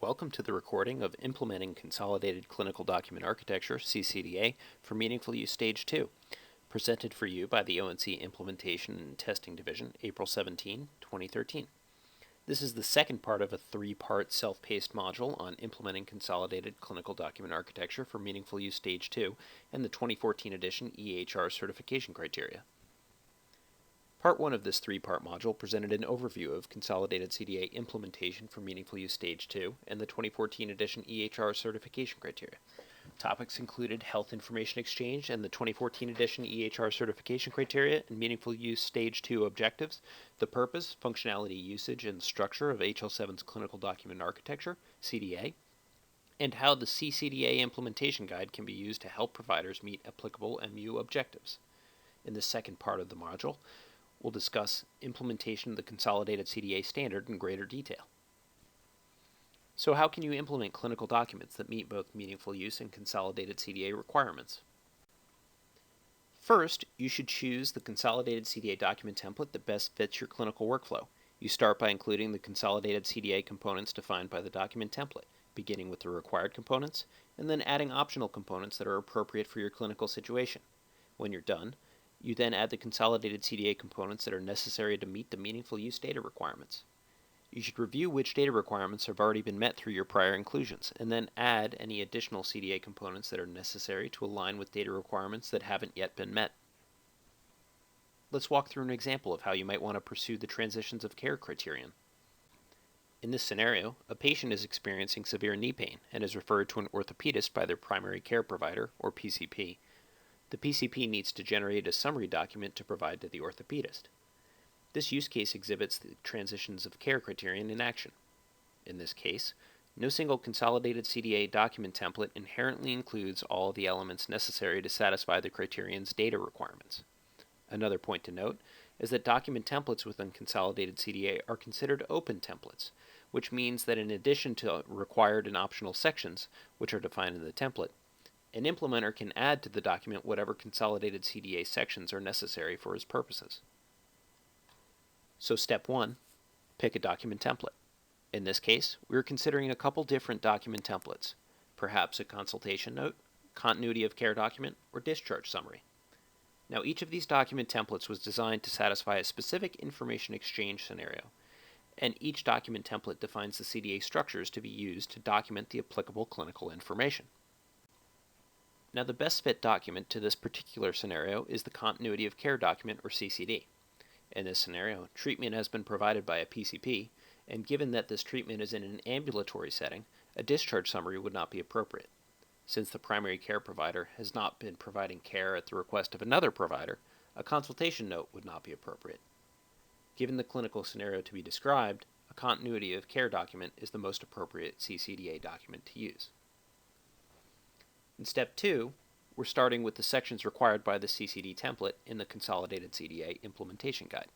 welcome to the recording of Implementing Consolidated Clinical Document Architecture, CCDA, for Meaningful Use Stage 2, presented for you by the ONC Implementation and Testing Division, April 17, 2013. This is the second part of a three-part self-paced module on Implementing Consolidated Clinical Document Architecture for Meaningful Use Stage 2 and the 2014 edition EHR certification criteria. Part 1 of this three-part module presented an overview of Consolidated CDA implementation for Meaningful Use Stage 2 and the 2014 edition EHR certification criteria. Topics included Health Information Exchange and the 2014 edition EHR certification criteria and Meaningful Use Stage 2 objectives, the purpose, functionality, usage, and structure of HL7's Clinical Document Architecture, CDA, and how the CCDA implementation guide can be used to help providers meet applicable MU objectives. In the second part of the module, we'll discuss implementation of the Consolidated CDA standard in greater detail. So how can you implement clinical documents that meet both meaningful use and Consolidated CDA requirements? First, you should choose the Consolidated CDA document template that best fits your clinical workflow. You start by including the Consolidated CDA components defined by the document template, beginning with the required components, and then adding optional components that are appropriate for your clinical situation. When you're done, you then add the Consolidated CDA components that are necessary to meet the meaningful use data requirements. You should review which data requirements have already been met through your prior inclusions, and then add any additional CDA components that are necessary to align with data requirements that haven't yet been met. Let's walk through an example of how you might want to pursue the transitions of care criterion. In this scenario, a patient is experiencing severe knee pain and is referred to an orthopedist by their primary care provider, or PCP. The PCP needs to generate a summary document to provide to the orthopedist. This use case exhibits the transitions of care criterion in action. In this case, no single Consolidated CDA document template inherently includes all of the elements necessary to satisfy the criterion's data requirements. Another point to note is that document templates within Consolidated CDA are considered open templates, which means that in addition to required and optional sections, which are defined in the template, an implementer can add to the document whatever Consolidated CDA sections are necessary for his purposes. So step 1, pick a document template. In this case, we are considering a couple different document templates, perhaps a consultation note, continuity of care document, or discharge summary. Now each of these document templates was designed to satisfy a specific information exchange scenario, and each document template defines the CDA structures to be used to document the applicable clinical information. Now the best fit document to this particular scenario is the Continuity of Care document, or CCD. In this scenario, treatment has been provided by a PCP, and given that this treatment is in an ambulatory setting, a discharge summary would not be appropriate. Since the primary care provider has not been providing care at the request of another provider, a consultation note would not be appropriate. Given the clinical scenario to be described, a Continuity of Care document is the most appropriate CCDA document to use. In step 2, we're starting with the sections required by the CCD template in the Consolidated CDA implementation guide.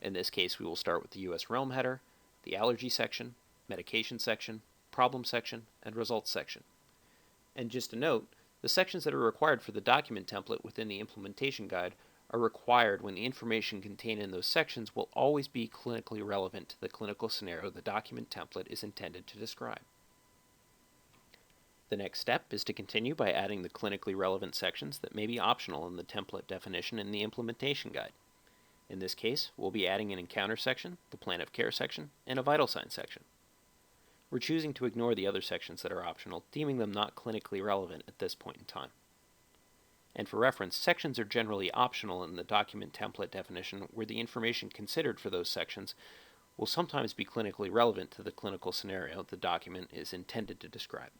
In this case, we will start with the U.S. Realm header, the allergy section, medication section, problem section, and results section. And just a note, the sections that are required for the document template within the implementation guide are required when the information contained in those sections will always be clinically relevant to the clinical scenario the document template is intended to describe. The next step is to continue by adding the clinically relevant sections that may be optional in the template definition in the implementation guide. In this case, we'll be adding an encounter section, the plan of care section, and a vital signs section. We're choosing to ignore the other sections that are optional, deeming them not clinically relevant at this point in time. And for reference, sections are generally optional in the document template definition where the information considered for those sections will sometimes be clinically relevant to the clinical scenario the document is intended to describe.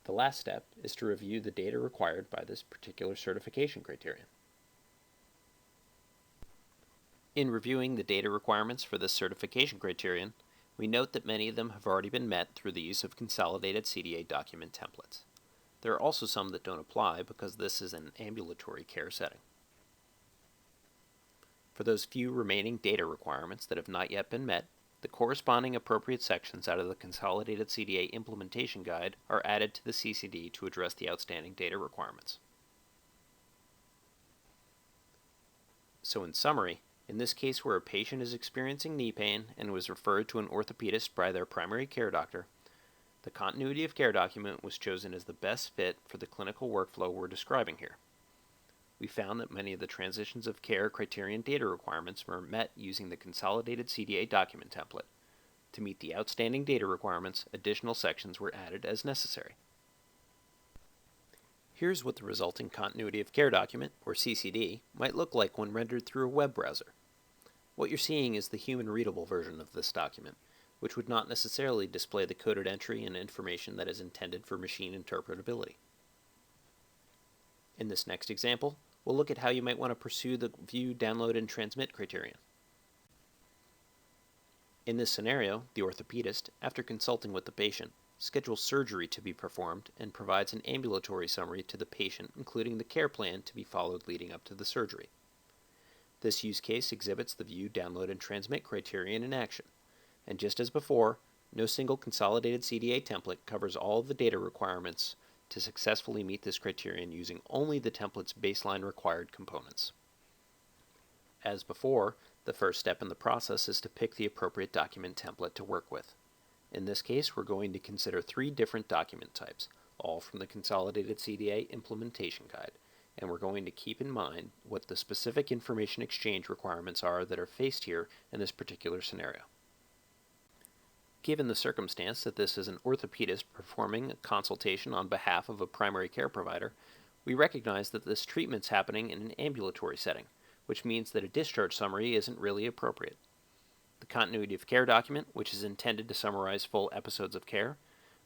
The last step is to review the data required by this particular certification criterion. In reviewing the data requirements for this certification criterion, we note that many of them have already been met through the use of Consolidated CDA document templates. There are also some that don't apply because this is an ambulatory care setting. For those few remaining data requirements that have not yet been met, the corresponding appropriate sections out of the Consolidated CDA implementation guide are added to the CCD to address the outstanding data requirements. So in summary, In this case, where a patient is experiencing knee pain and was referred to an orthopedist by their primary care doctor, the continuity of care document was chosen as the best fit for the clinical workflow we're describing here. We found that many of the transitions of care criterion data requirements were met using the consolidated CDA document template. To meet the outstanding data requirements, additional sections were added as necessary. Here's what the resulting continuity of care document, or CCD, might look like when rendered through a web browser. What you're seeing is the human-readable version of this document, which would not necessarily display the coded entry and information that is intended for machine interpretability. In this next example, we'll look at how you might want to pursue the view, download, and transmit criterion. In this scenario, the orthopedist, after consulting with the patient, schedules surgery to be performed and provides an ambulatory summary to the patient, including the care plan to be followed leading up to the surgery. This use case exhibits the view, download, and transmit criterion in action. And just as before, no single consolidated CDA template covers all of the data requirements to successfully meet this criterion using only the template's baseline required components. As before, the first step in the process is to pick the appropriate document template to work with. In this case, we're going to consider 3 different document types, all from the Consolidated CDA Implementation Guide, and we're going to keep in mind what the specific information exchange requirements are that are faced here in this particular scenario. Given the circumstance that this is an orthopedist performing a consultation on behalf of a primary care provider, we recognize that this treatment's happening in an ambulatory setting, which means that a discharge summary isn't really appropriate. The continuity of care document, which is intended to summarize full episodes of care,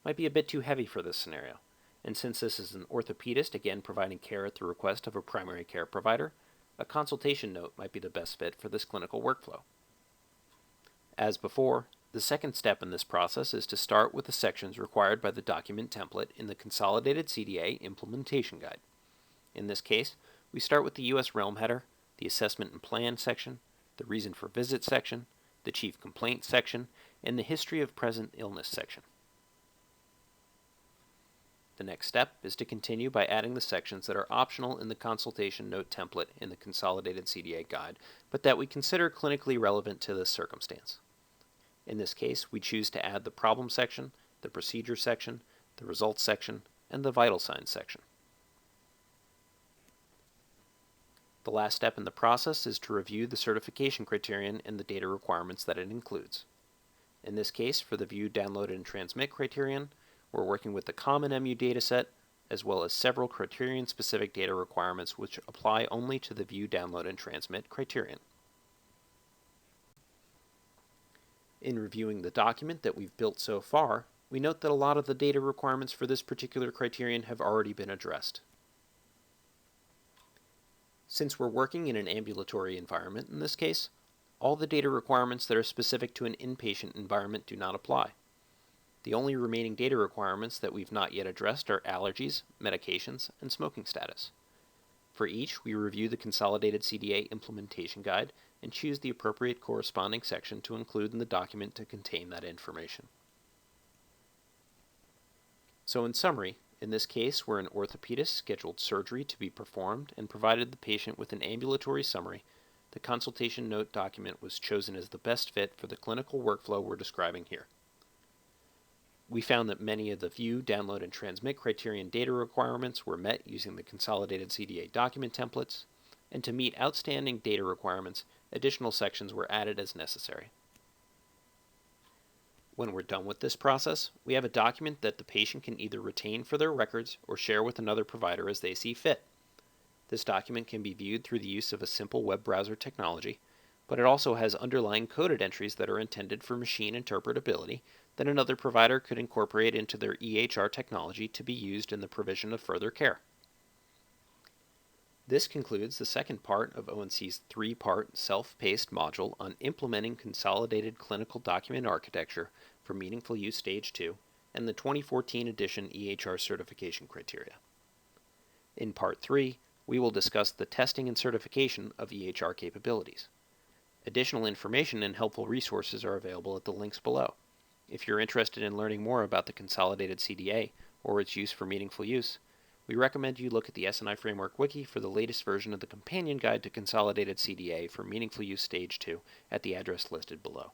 might be a bit too heavy for this scenario, and since this is an orthopedist again providing care at the request of a primary care provider, a consultation note might be the best fit for this clinical workflow. As before, the second step in this process is to start with the sections required by the document template in the Consolidated CDA Implementation Guide. In this case, we start with the U.S. Realm header, the Assessment and Plan section, the Reason for Visit section, the Chief Complaint section, and the History of Present Illness section. The next step is to continue by adding the sections that are optional in the consultation note template in the Consolidated CDA Guide, but that we consider clinically relevant to this circumstance. In this case, we choose to add the Problem section, the Procedure section, the Results section, and the Vital Signs section. The last step in the process is to review the certification criterion and the data requirements that it includes. In this case, for the View, Download, and Transmit criterion, we're working with the common MU dataset, as well as several criterion-specific data requirements which apply only to the View, Download, and Transmit criterion. In reviewing the document that we've built so far, we note that a lot of the data requirements for this particular criterion have already been addressed. Since we're working in an ambulatory environment in this case, all the data requirements that are specific to an inpatient environment do not apply. The only remaining data requirements that we've not yet addressed are allergies, medications, and smoking status. For each, we review the Consolidated CDA Implementation Guide and choose the appropriate corresponding section to include in the document to contain that information. So in summary, in this case where an orthopedist scheduled surgery to be performed and provided the patient with an ambulatory summary, the consultation note document was chosen as the best fit for the clinical workflow we're describing here. We found that many of the View, Download, and Transmit criterion data requirements were met using the Consolidated CDA document templates, and to meet outstanding data requirements, additional sections were added as necessary. When we're done with this process, we have a document that the patient can either retain for their records or share with another provider as they see fit. This document can be viewed through the use of a simple web browser technology, but it also has underlying coded entries that are intended for machine interpretability that another provider could incorporate into their EHR technology to be used in the provision of further care. This concludes the second part of ONC's 3-part self-paced module on implementing consolidated clinical document architecture for meaningful use stage 2 and the 2014 edition EHR certification criteria. In part 3, we will discuss the testing and certification of EHR capabilities. Additional information and helpful resources are available at the links below. If you're interested in learning more about the consolidated CDA or its use for meaningful use, We recommend you look at the S&I Framework Wiki for the latest version of the companion guide to Consolidated CDA for Meaningful Use Stage 2 at the address listed below.